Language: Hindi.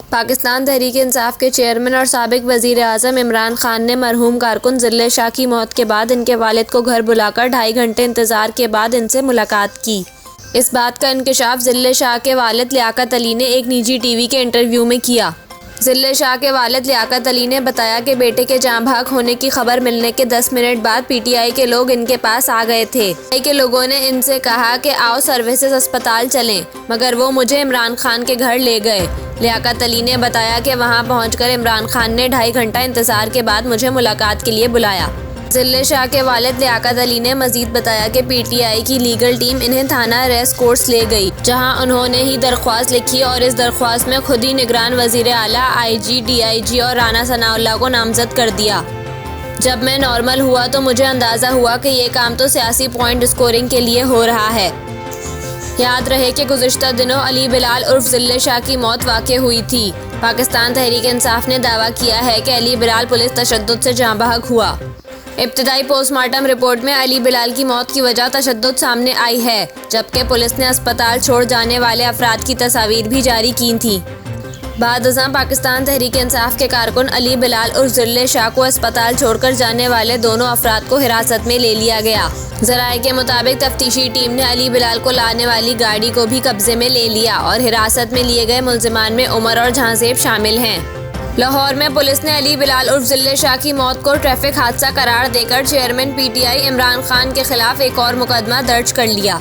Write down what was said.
पाकिस्तान तहरीक-ए-इंसाफ के चेयरमैन और साबिक वज़ीर आज़म इमरान खान ने मरहूम कारकुन ज़िल्ले शाह की मौत के बाद इनके वालिद को घर बुलाकर 2.5 घंटे इंतज़ार के बाद इनसे मुलाकात की। इस बात का इंकशाफ ज़िल्ले शाह के वालिद लियाकत अली ने एक निजी टीवी के इंटरव्यू में किया। ज़िल्ले शाह के वालिद लियाकत अली ने बताया कि बेटे के जाँ भाग होने की खबर मिलने के 10 मिनट बाद पीटीआई के लोग इनके पास आ गए थे। पीटीआई के लोगों ने इनसे कहा कि आओ सर्विसेज अस्पताल चलें, मगर वो मुझे इमरान खान के घर ले गए। लियाकत अली ने बताया कि वहां पहुंचकर इमरान खान ने 2.5 घंटा इंतजार के बाद मुझे मुलाकात के लिए बुलाया। ज़िल्ले शाह के वालिद लियाकत अली ने मजीद बताया कि पीटीआई की लीगल टीम इन्हें थाना रेस कोर्स ले गई, जहां उन्होंने ही दरख्वास्त लिखी और इस दरख्वास्त में खुद ही निगरान वजीर आला, आईजी, डीआईजी और राना सनाउल्लाह को नामजद कर दिया। जब मैं नॉर्मल हुआ तो मुझे अंदाज़ा हुआ कि ये काम तो सियासी पॉइंट स्कोरिंग के लिए हो रहा है। याद रहे कि गुज़िश्ता दिनों अली बिलाल उर्फ ज़िल्ले शाह की मौत वाक़ई हुई थी। पाकिस्तान तहरीक इंसाफ ने दावा किया है कि अली बिलाल पुलिस तशद्दुद से जाँ बहक हुआ। इब्तिदाई पोस्टमार्टम रिपोर्ट में अली बिलाल की मौत की वजह तशद्दुद सामने आई है, जबकि पुलिस ने अस्पताल छोड़ जाने वाले अफराद की तस्वीर भी जारी की थी। बाद-अज़ां पाकिस्तान तहरीक इंसाफ के कारकुन अली बिलाल उर्फ ज़िल्ले शाह को अस्पताल छोड़कर जाने वाले दोनों अफराद को हिरासत में ले लिया गया। ज़राए के मुताबिक तफ्तीशी टीम ने अली बिलाल को लाने वाली गाड़ी को भी कब्जे में ले लिया और हिरासत में लिए गए मुल्जिमान में उमर और जहांज़ेब शामिल हैं। लाहौर में पुलिस ने अली बिलाल उर्फ ज़िल्ले शाह की मौत को ट्रैफिक हादसा करार देकर चेयरमैन पीटीआई इमरान खान के खिलाफ एक और मुकदमा दर्ज कर लिया।